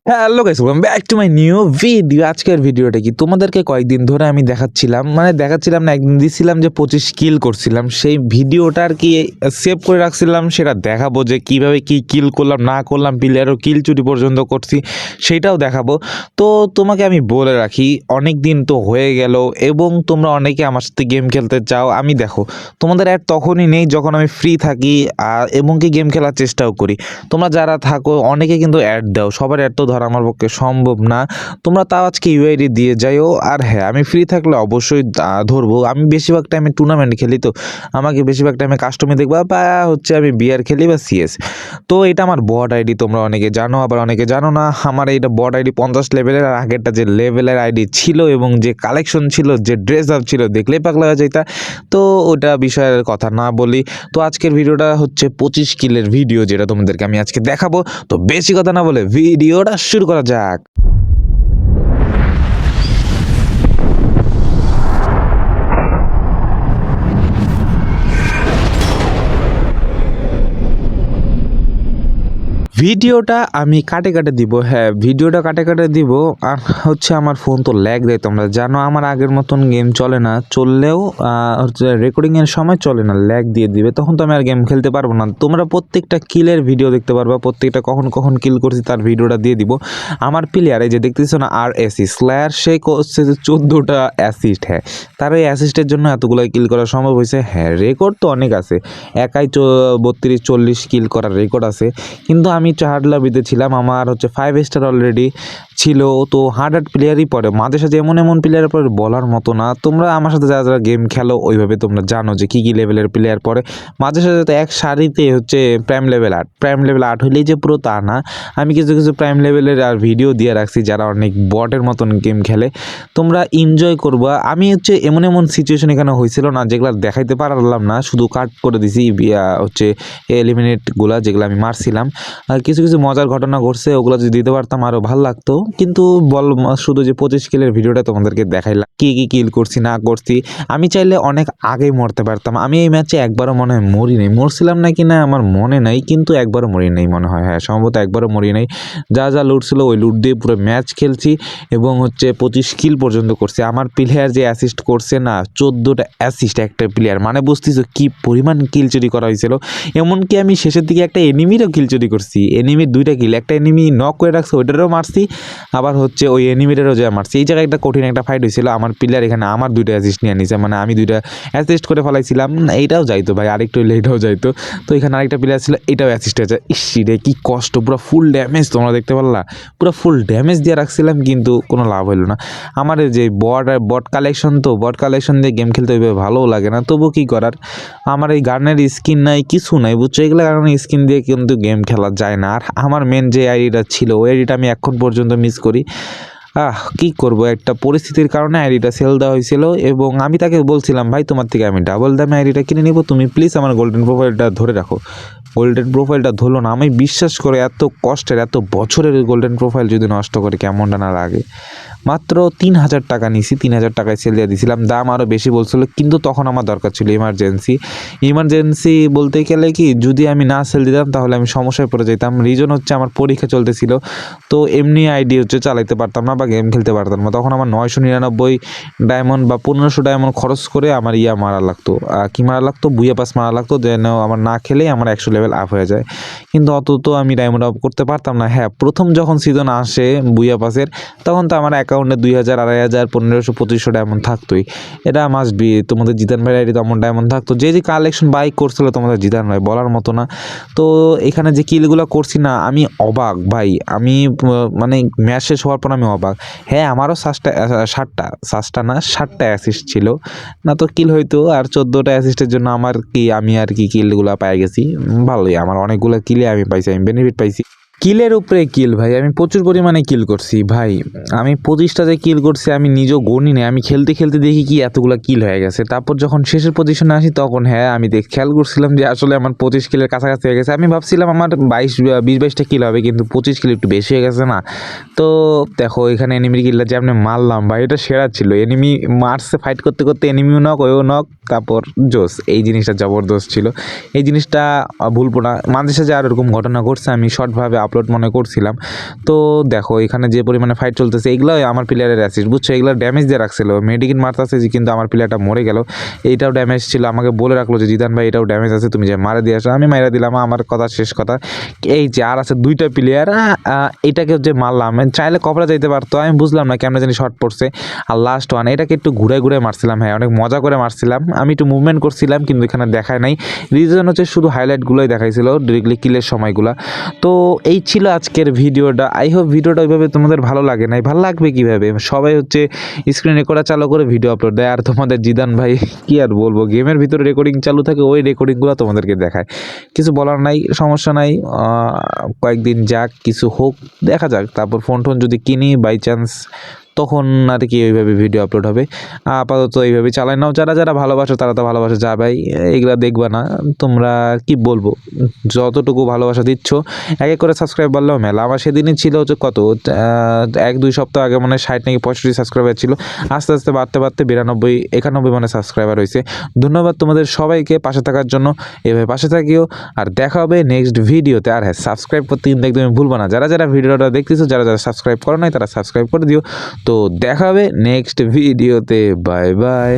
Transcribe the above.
Hello guys, welcome back to my new video. আজকের ভিডিওটা কি তোমাদেরকে কয়েকদিন ধরে আমি দেখাচ্ছিলাম না, একদিন দিছিলাম যে 25 কিল করছিলাম, সেই ভিডিওটা আর কি সেভ করে রাখছিলাম। সেটা দেখাবো যে কিভাবে কি কিল করলাম না করলাম, প্লেয়ারও কিল চুরি পর্যন্ত করছি সেটাও দেখাবো। তো তোমাকে আমি বলে রাখি, অনেক দিন তো হয়ে গেল এবং তোমরা অনেকে আমার সাথে গেম খেলতে চাও। আমি দেখো তোমাদের অ্যাড তখনই নেই যখন আমি ফ্রি থাকি এবং কি গেম খেলার চেষ্টাও করি। তোমরা যারা থাকো অনেকে কিন্তু অ্যাড দাও, সবার অ্যাড তো ধরা আমার পক্ষে সম্ভব না। তোমরা তাও আজকে ইউআইডি দিয়ে যাইও। আর হ্যাঁ, আমি ফ্রি থাকলে অবশ্যই ধরবো। আমি বেশিরভাগ টাইমে টুর্নামেন্ট খেলি, তো আমাকে বেশিরভাগ টাইমে কাস্টমে দেখবা, বা হচ্ছে আমি বিআর খেলি বা সিএস। তো এটা আমার বট আইডি, তোমরা অনেকে জানো আবার অনেকে জানো না। আমার এইটা বট আইডি 50 লেভেলের। আর আগেরটা যে লেভেলের আইডি ছিল এবং যে কালেকশন ছিল, যে ড্রেস আপ ছিল, দেখলেই পাগলা হয়ে যাইতা। তো ওটা বিষয়ের কথা না বলি। তো আজকের ভিডিওটা হচ্ছে 25 কিলের ভিডিও, যেটা তোমাদেরকে আমি আজকে দেখাবো। তো বেশি কথা না বলে ভিডিওটা শুরু করা যাক। ভিডিওটা আমি কাটে দিব, হ্যাঁ ভিডিওটা কাটে দিব। আর হচ্ছে আমার ফোন তো ল্যাগ দেয়, তোমরা জানো। আমার আগের মতন গেম চলে না, চললেও হচ্ছে রেকর্ডিংয়ের সময় চলে না, ল্যাগ দিয়ে দিবে, তখন তো আমি আর গেম খেলতে পারবো না। তোমরা প্রত্যেকটা কিলের ভিডিও দেখতে পারবা, প্রত্যেকটা কখন কখন কিল করছি তার ভিডিওটা দিয়ে দিব। আমার প্লেয়ার এই যে দেখতেছো না, আর অ্যাসিস্ট স্ল্যার, সে করছে যে 14টা অ্যাসিস্ট। হ্যাঁ, তার ওই অ্যাসিস্টের জন্য এতগুলো কিল করা সম্ভব হয়েছে। হ্যাঁ, রেকর্ড তো অনেক আছে, একাই 32-40 কিল করার রেকর্ড আছে। কিন্তু আমি হার্ড লবিতে ছিলাম, আমার হচ্ছে 5 স্টার অলরেডি ছিল। তো হার্ড প্লেয়ারই পড়ে, মাঝে সাথে এমন প্লেয়ার পরে বলার মতো না। তোমরা আমার সাথে যারা যারা গেম খেলো ওইভাবে তোমরা জানো যে কী লেভেলের প্লেয়ার পড়ে। মাঝে সাথে তো এক সারিতে হচ্ছে প্রাইম লেভেল 8 হলেই যে পুরো তা না। আমি কিছু কিছু প্রাইম লেভেলের আর ভিডিও দিয়ে রাখছি যারা অনেক বটের মতন গেম খেলে, তোমরা এনজয় করবা। আমি হচ্ছে এমন সিচুয়েশন এখানে হয়েছিল না যেগুলো দেখাইতে পারলাম না, শুধু কাট করে দিছি হচ্ছে এলিমিনেটগুলো যেগুলো আমি মারছিলাম। আর কিছু কিছু মজার ঘটনা ঘটছে, ওগুলো যদি দিতে পারতাম আরও ভালো লাগতো। কিন্তু শুধু যে 25 কিলের ভিডিওটা তোমাদেরকে দেখাইলাম, কি কিল করছি না করছি। আমি চাইলে অনেক আগেই মরতে পারতাম। আমি এই ম্যাচে একবারও মনে হয় মরি নাই, মরছিলাম নাকি না আমার মনে নাই, কিন্তু একবারও মরি নাই মনে হয়। হ্যাঁ, সম্ভবত একবারও মরি নাই। যা লুট ছিল ওই লুট দিয়ে পুরো ম্যাচ খেলছি এবং হচ্ছে 25 কিল পর্যন্ত করছি। আমার প্লেয়ার যে অ্যাসিস্ট করছে না, 14টা অ্যাসিস্ট একটা প্লেয়ার, মানে বুঝতেছো কি পরিমাণ কিল চুরি করা হয়েছিল। এমনকি আমি শেষের দিকে একটা এনিমিরও কিল চুরি করছি, এনিমির 2টা কিল, একটা এনিমি নক করে রাখছে ওইটারও মারছি, আবার হচ্ছে ওই এনিমিটারও যা মারছি। এই জায়গায় একটা কঠিন একটা ফাইট হয়েছিল। আমার প্লেয়ার এখানে আমার 2টা অ্যাসিস্ট নিয়ে নিছে, মানে আমি 2টা অ্যাসিস্ট করে ফেলাইছিলাম। এইটাও যাইতো ভাই, আরেকটু হইলে এটাও যাইতো। তো এখানে আরেকটা প্লেয়ার ছিল, এটাও অ্যাসিস্ট হয়েছে। রে কি কষ্ট, পুরো ফুল ড্যামেজ, তোমরা দেখতে পারলা, পুরো ফুল ড্যামেজ দিয়ে রাখছিলাম, কিন্তু কোনো লাভ হইলো না। আমার যে বট কালেকশন, তো বট কালেকশন দিয়ে গেম খেলতে ওইভাবে ভালোও লাগে না, তবু কি করার। আমার এই গানের স্কিন নাই, কিছু নাই, বুঝছো। এগুলো কারণে স্কিন দিয়ে কিন্তু গেম খেলা যায় না। আর আমার মেন যে আইডিটা ছিল ওই আইডিটা আমি এখন পর্যন্ত মিস করি। কি করব, একটা পরিস্থিতির কারণে আইডিটা সেল দেওয়া হয়েছিল এবং আমি তাকে বলছিলাম, ভাই তোমার থেকে আমি ডাবল দামে আইডিটা কিনে নিব, তুমি প্লিজ আমার গোল্ডেন প্রোফাইলটা ধরে রাখো। গোল্ডেন প্রোফাইলটা ধরলো না। আমি বিশ্বাস করে এত কষ্টের এত বছরের গোল্ডেন প্রোফাইল যদি নষ্ট করে কেমনটা না লাগে। মাত্র 3000 টাকা নিছি, 3000 টাকায় সেল দিয়ে দিয়েছিলাম। দাম আরও বেশি বলছিল, কিন্তু তখন আমার দরকার ছিল ইমার্জেন্সি বলতে গেলে কি, যদি আমি না সেল দিতাম তাহলে আমি সমস্যায় পড়ে যেতাম। রিজন হচ্ছে আমার পরীক্ষা চলতেছিল, তো এমনি আইডি হচ্ছে চালাইতে পারতাম না বা গেম খেলতে পারতাম না। তখন আমার 999 ডায়মন্ড বা 1500 ডায়মন্ড খরচ করে আমার মারা লাগতো, বুইয়া পাস মারা লাগতো, যেন আমার না খেলেই আমার 100 লেভেল আপ হয়ে যায়। কিন্তু অত তো আমি ডায়মন্ড আপ করতে পারতাম না। হ্যাঁ, প্রথম যখন সিজন আসে বুইয়া পাসের, তখন তো আমার অ্যাকাউন্টে 2000, 2500, 1500 ডায়মন্ড থাকতোই। এটা মাস্ট বি। তোমাদের জিতান ভাই আইডি তেমন ডায়মন্ড থাকতো। যে কালেকশন বাই করছিল তোমাদের জিতান ভাই, বলার মতো না। তো এখানে যে কিলগুলো করছি না, আমি অবাক ভাই। আমি মানে ম্যাচ শেষ হওয়ার পর আমি অবাক। হ্যাঁ, আমারও 60টা অ্যাসিস্ট ছিল, না তো কিল হইতো। আর 14টা অ্যাসিস্টের জন্য আমি আর কি কিলগুলো পাই গেছি। ভালোই, আমার অনেকগুলো কিলে আমি পাইছি, আমি বেনিফিট পাইছি। কিলের উপরে কিল ভাই, আমি প্রচুর পরিমাণে কিল করছি ভাই। আমি 25টা যে কিল করছি আমি নিজেও গণি নাই। আমি খেলতে খেলতে দেখি কি এতগুলো কিল হয়ে গেছে। তারপর যখন শেষের পজিশনে আসি, তখন হ্যাঁ আমি খেয়াল করছিলাম যে আসলে আমার 25 কিলের কাছাকাছি হয়ে গেছে। আমি ভাবছিলাম আমার 20-22টা কিল হবে, কিন্তু 25 কিল একটু বেশি হয়ে গেছে না। তো দেখো এখানে এনিমির কিলটা যে আপনি মারলাম ভাই, এটা সেরা ছিল। এনিমি মারছে, ফাইট করতে করতে এনিমিও নক, ওও নক, তারপর জোস। এই জিনিসটা জবরদস্ত ছিল, এই জিনিসটা ভুলবো না। মাঝে সাঝে আর এরকম ঘটনা ঘটছে, আমি শর্টভাবে আপলোড মনে করছিলাম। তো দেখো এখানে যে পরিমাণে ফাইট চলতেছে এগুলো আমার প্লেয়ারের অ্যাসিস্ট, বুঝছো, এগুলো ড্যামেজ দিয়ে রাখছিল, মেডিকিন মারতেছে কিন্তু আমার প্লেয়ারটা মরে গেল। এইটাও ড্যামেজ ছিল, আমাকে বলে রাখলো যে জিদান ভাই এটাও ড্যামেজ আছে, তুমি যে মারা দিয়ে আসো। আমি মারা দিলাম, আমার কথা শেষ কথা। এই যে আর আছে 2টা প্লেয়ার, এটাকে যে মারলাম, চাইলে কপড়া যাইতে পারতো, আমি বুঝলাম না কেমন জানি শর্ট পড়ছে। আর লাস্ট ওয়ান এটাকে একটু ঘুরে ঘুরে মারছিলাম, হ্যাঁ অনেক মজা করে মারছিলাম, আমি একটু মুভমেন্ট করছিলাম কিন্তু এখানে দেখায় নাই। রিজন হচ্ছে শুধু হাইলাইটগুলোই দেখাইছিল, ডিরেক্টলি কিলের সময়গুলো। তো এই ছিল আজকের ভিডিওটা। আই হোপ ভিডিওটা ওইভাবে তোমাদের ভালো লাগে নাই, ভালো লাগবে কীভাবে, সবাই হচ্ছে স্ক্রিন রেকর্ডার চালু করে ভিডিও আপলোড দেয়, আর তোমাদের জিদান ভাই কি আর বলবো, গেমের ভিতরে রেকর্ডিং চালু থাকে, ওই রেকর্ডিংগুলো তোমাদেরকে দেখায়। কিছু বলার নাই, সমস্যা নাই, কয়েকদিন যাক, কিছু হোক, দেখা যাক। তারপর ফোন যদি কিনি বাই চান্স, তখন আর কি ওইভাবে ভিডিও আপলোড হবে। আপাতত এইভাবে চালাই নাও, যারা যারা ভালোবাসো তারা তো ভালোবাসা যা ভাই, এগুলা দেখবা না তোমরা, কি বলবো, যতটুকু ভালোবাসা দিচ্ছ এক এক করে সাবস্ক্রাইব বাড়লেও মেলা। আমার সেদিনই ছিল হচ্ছে কত 1-2 সপ্তাহ আগে মানে 60 নাকি 65 সাবস্ক্রাইবার ছিল, আস্তে আস্তে বাড়তে বাড়তে 92-91 মানে সাবস্ক্রাইবার হয়েছে। ধন্যবাদ তোমাদের সবাইকে পাশে থাকার জন্য, এভাবে পাশে থাকিও, আর দেখা হবে নেক্সট ভিডিওতে। আর হ্যাঁ, সাবস্ক্রাইব করতে কিন্তু একদমই ভুলবো না, যারা যারা ভিডিওটা দেখতেছো, যারা যারা সাবস্ক্রাইব করো নাই তারা সাবস্ক্রাইব করে দিও। তো দেখা হবে নেক্সট ভিডিওতে, বাই বাই।